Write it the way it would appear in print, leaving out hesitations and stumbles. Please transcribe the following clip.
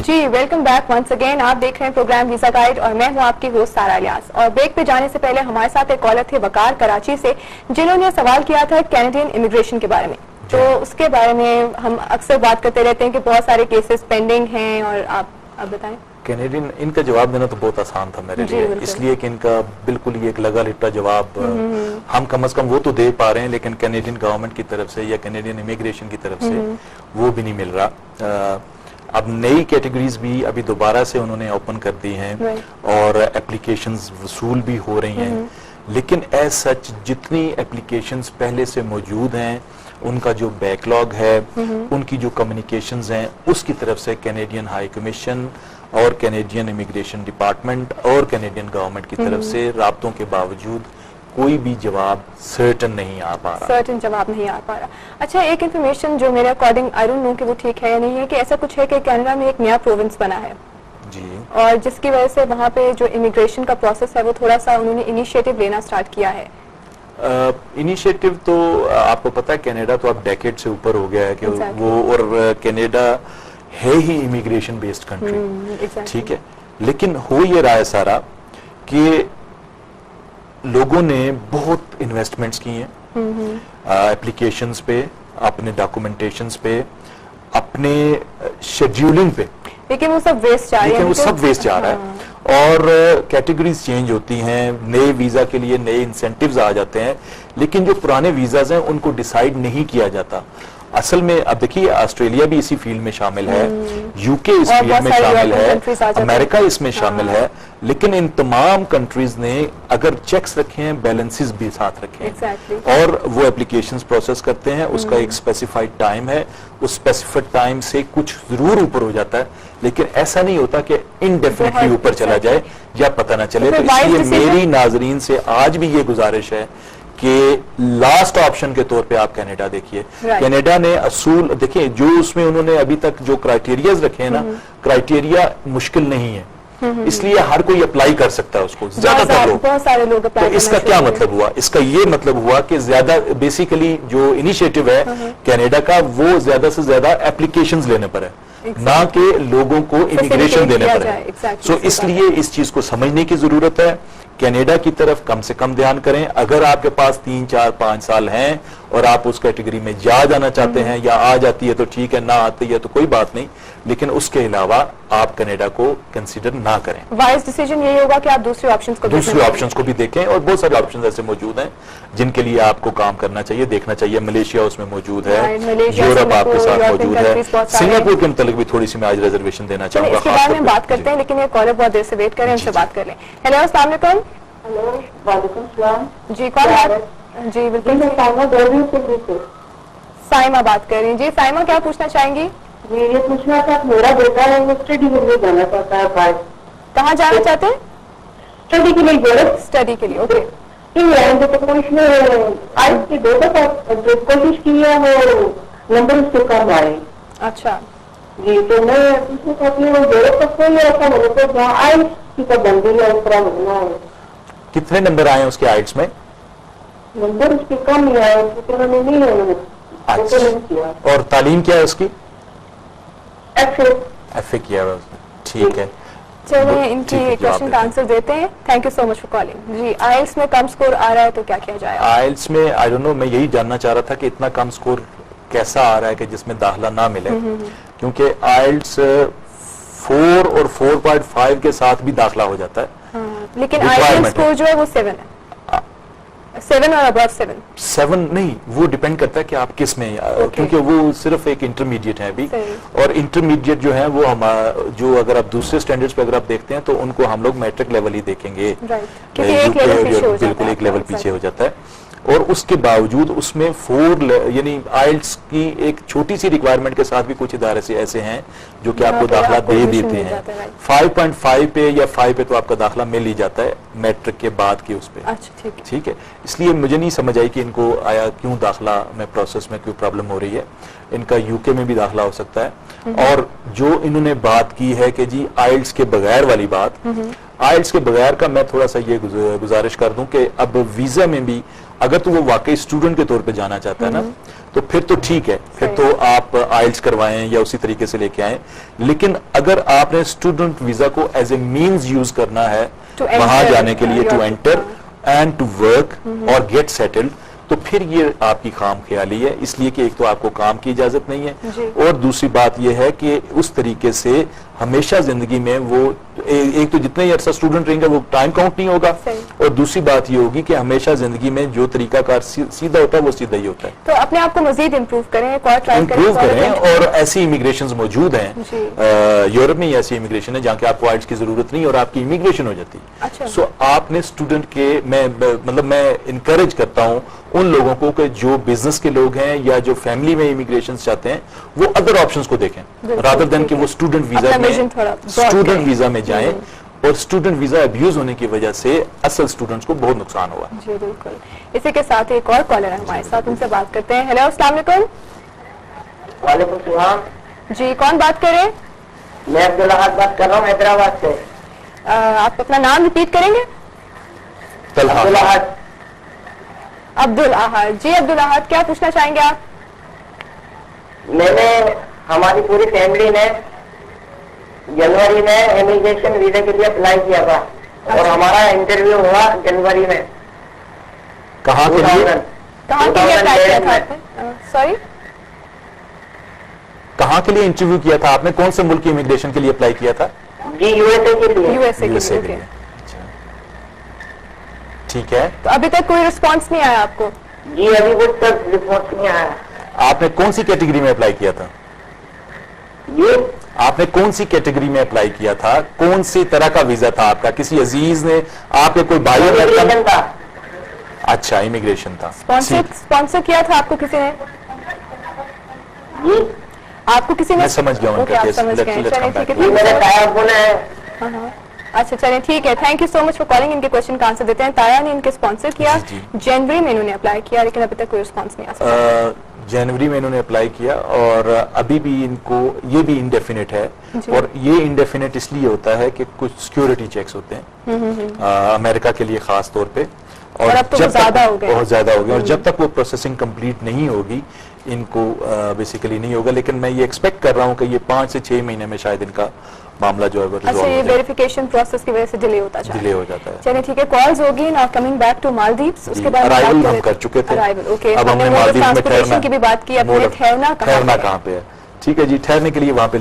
जी welcome back once again. आप देख रहे हैं प्रोग्राम वीजा गाइड और मैं हूं आपकी होस्ट सारा इलियास। और ब्रेक पे जाने से पहले हमारे साथ एक कॉलर थे वकार कराची से, जिन्होंने सवाल किया था कैनेडियन इमिग्रेशन के बारे में। तो उसके बारे में हम अक्सर बात करते रहते हैं कि बहुत सारे केसेस पेंडिंग हैं, और आप बताएं। कैनेडियन, इनका जवाब देना तो बहुत आसान था मेरे लिए, इसलिए कि इनका बिल्कुल ही एक लगा लिट्टा जवाब हम कम से कम वो तो दे पा रहे हैं, लेकिन कैनेडियन गवर्नमेंट की तरफ से या कैनेडियन इमिग्रेशन की तरफ से वो भी नहीं मिल रहा। अब नई कैटेगरीज भी अभी दोबारा से उन्होंने ओपन कर दी हैं और एप्लीकेशंस वसूल भी हो रही हैं, लेकिन एज सच जितनी एप्लीकेशंस पहले से मौजूद हैं, उनका जो बैकलॉग है, उनकी जो कम्युनिकेशंस हैं, उसकी तरफ से कैनेडियन हाई कमीशन और कैनेडियन इमिग्रेशन डिपार्टमेंट और कैनेडियन गवर्नमेंट की तरफ से राब्तों के बावजूद कोई भी जवाब सर्टन नहीं आ पा रहा। सर्टन जवाब नहीं आ पा रहा। अच्छा, एक इन्फॉर्मेशन जो मेरे अकॉर्डिंग आई डोंट नो कि वो ठीक है या नहीं है, कि ऐसा कुछ है कि कनाडा में एक नया प्रोविंस बना है जी, और जिसकी वजह से वहाँ पे जो इमिग्रेशन का प्रोसेस है वो थोड़ा सा उन्होंने इनिशिएटिव लेना स्टार्ट किया है। इनिशिएटिव तो आपको पता है कनाडा तो अब डेकेड से ऊपर हो गया है कि वो, और कनाडा है ही इमिग्रेशन बेस्ड कंट्री, ठीक है। लेकिन हो ये रहा है सारा कि लोगों ने बहुत इन्वेस्टमेंट्स की हैं एप्लीकेशंस पे, अपने डॉक्यूमेंटेशंस पे, अपने शेड्यूलिंग पे, लेकिन वो सब वेस्ट जा रहा है। लेकिन वो सब वेस्ट जा रहा है और कैटेगरीज चेंज होती हैं, नए वीजा के लिए नए इंसेंटिव्स आ जाते हैं, लेकिन जो पुराने वीजाज हैं उनको डिसाइड नहीं किया जाता। असल में अब देखिए ऑस्ट्रेलिया भी इसी फील्ड में शामिल है, यूके इस फील्ड में शामिल है, अमेरिका इसमें शामिल है, लेकिन इन तमाम कंट्रीज ने अगर चेक्स रखे हैं, बैलेंसेस भी साथ रखे हैं और वो एप्लीकेशंस प्रोसेस करते हैं, उसका एक स्पेसिफाइड टाइम है, उस स्पेसिफाइड टाइम से कुछ जरूर ऊपर हो जाता है, लेकिन ऐसा नहीं होता कि इनडेफिनेटली ऊपर चला जाए या पता ना चले। तो इसलिए मेरी नाजरीन से आज भी ये गुजारिश है कि लास्ट ऑप्शन के तौर पे आप कनाडा देखिए। कनाडा ने असूल देखिए, जो उसमें उन्होंने अभी तक जो क्राइटेरियाज रखे हैं ना, क्राइटेरिया मुश्किल नहीं है, इसलिए हर कोई अप्लाई कर सकता है उसको, ज्यादातर लोग, बहुत सारे लोग अप्लाई। तो इसका क्या मतलब हुआ? इसका ये मतलब हुआ कि ज्यादा बेसिकली जो इनिशिएटिव है कनाडा का, वो ज्यादा से ज्यादा एप्लीकेशंस लेने पर है, ना कि लोगों को इमिग्रेशन देने पर है। सो इसलिए इस चीज को समझने की जरूरत है। कनाडा की तरफ कम से कम ध्यान करें। अगर आपके पास 3, 4, 5 साल हैं और आप उस कैटेगरी में जाना चाहते हैं, या आ जाती है तो ठीक है, ना आती है तो कोई बात नहीं, लेकिन उसके अलावा आप कनाडा को कंसीडर ना करें। वाइज डिसीजन यही होगा कि आप दूसरे ऑप्शंस को भी देखें, और बहुत सारे ऑप्शंस ऐसे मौजूद हैं जिनके लिए आपको काम करना चाहिए, देखना चाहिए। मलेशिया उसमें मौजूद है, यूरोप आपके साथ मौजूद है, सिंगापुर के मुतालिक भी थोड़ी सी मैं आज रिजर्वेशन देना चाहूंगा। इसके बारे में बात करते हैं, लेकिन ये कॉलर बहुत देर से वेट करें, उनसे बात कर लें। हेलो, अस्सलाम वालेकुम। वालेकुम सलाम जी, कौन बात? जी बिल्कुल, साइमा बात कर रही हैं। जी साइमा, क्या पूछना चाहेंगी? ये पूछना था, मेरा बेटा है वो स्टडी के लिए जाना चाहता है बाहर। कहाँ जाना चाहते हैं? स्टडी के लिए। स्टडी के लिए, ओके। तो उसने आज के 2 दफा जो कोशिश की है, वो नंबर उसके कम आए। अच्छा जी, तो मैं पूछना चाहती हूँ, यूरोप का कोई ऐसा मुझे तो जहाँ आइल्स की पाबंदी है, इस तरह होना है। कितने नंबर आए उसके आइल्स में? नंबर उसके कम ही आए, उन्होंने नहीं किया। और तालीम क्या है उसकी? एफए किया है उसने, ठीक है। चलिए इनकी क्वेश्चन का आंसर देते हैं। Thank you so much for calling. जी, आइल्स में कम स्कोर आ रहा है तो क्या किया जाए? आइल्स में आई डोंट नो, मैं यही जानना चाह रहा था कि इतना कम स्कोर कैसा आ रहा है कि जिसमें दाखला ना मिले, क्योंकि आइल्स 4 और 4.5 के साथ भी दाखला हो जाता है। लेकिन आइल्स स्कोर जो है वो 7 है, 7 और अबव 7 नहीं, वो डिपेंड करता है कि आप किस में, क्योंकि वो सिर्फ एक इंटरमीडिएट है अभी, और इंटरमीडिएट जो है वो हम जो अगर आप दूसरे स्टैंडर्ड्स पे अगर आप देखते हैं तो उनको हम लोग मैट्रिक लेवल ही देखेंगे, बिल्कुल एक लेवल पीछे हो जाता है। और उसके बावजूद उसमें 4 यानी आइल्स की एक छोटी सी रिक्वायरमेंट के साथ भी कुछ इदारे से ऐसे हैं जो कि आपको दाखला दे देते हैं। 5.5 पे या 5 पे तो आपका दाखला मिल ही जाता है मैट्रिक के बाद की उस पे। अच्छा, ठीक है। इसलिए मुझे नहीं समझ आई कि इनको आया क्यों दाखला में प्रोसेस में क्यों प्रॉब्लम हो रही है। इनका यूके में भी दाखला हो सकता है। और जो इन्होंने बात की है कि जी आइल्स के बगैर वाली बात, आइल्स के बगैर का मैं थोड़ा सा ये गुजारिश कर दूं कि अब वीजा में भी अगर तो वो वाकई स्टूडेंट के तौर पे जाना चाहता है ना, तो फिर तो ठीक है, फिर तो आप आइल्स करवाएं या उसी तरीके से लेके आएं। लेकिन अगर आपने स्टूडेंट वीजा को एज ए मींस यूज करना है वहां जाने के लिए, to enter and to work और गेट सेटल्ड, तो फिर ये आपकी खाम ख्याली है, इसलिए कि एक तो आपको काम की इजाजत नहीं है और दूसरी बात यह है कि उस तरीके से हमेशा जिंदगी में वो एक तो जितना ही अरसा स्टूडेंट रहेंगे वो टाइम काउंट नहीं होगा, और दूसरी बात ये होगी कि हमेशा जिंदगी में जो तरीकाकार सीधा होता है वो सीधा ही होता है। तो अपने आप को मजीद इम्प्रूव करें, इम्प्रूव करें, और ऐसी इमिग्रेशन मौजूद हैं, यूरोप में ही ऐसी इमिग्रेशन है जहाँ के आपको आइल्स की जरूरत नहीं और आपकी इमिग्रेशन हो जाती है। अच्छा। सो आपने स्टूडेंट के मैं इंकरेज करता हूँ उन लोगों को कि जो बिजनेस के लोग हैं या जो फैमिली में इमिग्रेशन चाहते हैं वो अदर ऑप्शंस को देखें रादर देन कि वो स्टूडेंट वीजा में जाएं, और स्टूडेंट वीजा अब्यूज होने की वजह से असल स्टूडेंट्स को बहुत नुकसान हुआ। जी बिल्कुल। इसी के साथ एक और कॉलर है हमारे साथ, उनसे बात करते हैं। हेलो, अस्सलाम वालेकुम। वालेकुम सलाम। जी, कौन बात कर रहे हैं? मैं अब्दुल अहद बात कर रहा हूँ हैदराबाद से। आप अपना नाम रिपीट करेंगे? तलहा। अब्दुल अहद। अब्दुल अहद जी, अब्दुल अहद क्या पूछना चाहेंगे आप? मैंने, हमारी पूरी फैमिली ने जनवरी में इमिग्रेशन वीजा के लिए अप्लाई किया था और हमारा इंटरव्यू हुआ जनवरी में। कहाँ के लिए? कहाँ के लिए अप्लाई किया था आपने? सॉरी, कहाँ के लिए इंटरव्यू किया था आपने? कौन से मुल्क की इमिग्रेशन के लिए अप्लाई किया था? जी, यूएसए के लिए। यूएसए के लिए। अच्छा, ठीक है। तो अभी तक कोई रिस्पॉन्स नहीं आया आपको? जी, अभी कुछ तक रिस्पॉन्स नहीं आया। आपने कौन सी कैटेगरी में अप्लाई किया था? जी, आपने कौन सी कैटेगरी में अप्लाई किया था? कौन सी तरह का वीजा था आपका? किसी अजीज ने आपके कोई भाई इमिग्रेशन था। अच्छा, इमिग्रेशन था। स्पॉन्सर किया था आपको किसी ने? जी, आपको किसी ने? मैं समझ गया उनका आप केस। समझ गए। Let's come चलिए, ठीक back है, जी मेरे साहब बोले हैं। हाँ, हाँ। अच्छा, चलिए ठीक है, thank you so much for calling. इनके क्वेश्चन का आंसर देते हैं। ताया ने इनके स्पॉन्सर किया, जी। जनवरी में इन्होंने अप्लाई किया, लेकिन अभी तक कोई रिस्पॉन्स नहीं आ सका। जनवरी में इन्होंने अप्लाई किया और अभी भी इनको ये भी इंडेफिनिट है, और ये इंडेफिनिट इसलिए होता है कि कुछ सिक्योरिटी चेक्स होते हैं अमेरिका के लिए खास तौर पे, और अब तो जब ज्यादा तक हो गए। बहुत ज्यादा हो गए, और जब तक वो प्रोसेसिंग कंप्लीट नहीं होगी इनको बेसिकली नहीं होगा। लेकिन मैं ये एक्सपेक्ट कर रहा हूँ कि ये 5 से 6 महीने में शायद इनका मामला जो है वो अच्छा, रिजॉल्व ये हो जाए। वेरिफिकेशन प्रोसेस की वजह से डिले होता जाए। डिले हो जाता है। चलिए ठीक है, कॉल्स होगी ना। कमिंग बैक टू मालदीव्स, उसके बाद अराइवल हम कर चुके थे, अराइवल, ओके। अब हमने मालदीव में ट्रांसपोर्टेशन की भी बात की, अपने ठहरना कहाँ पे है? ठीक है जी, ठहरने के लिए वहां पे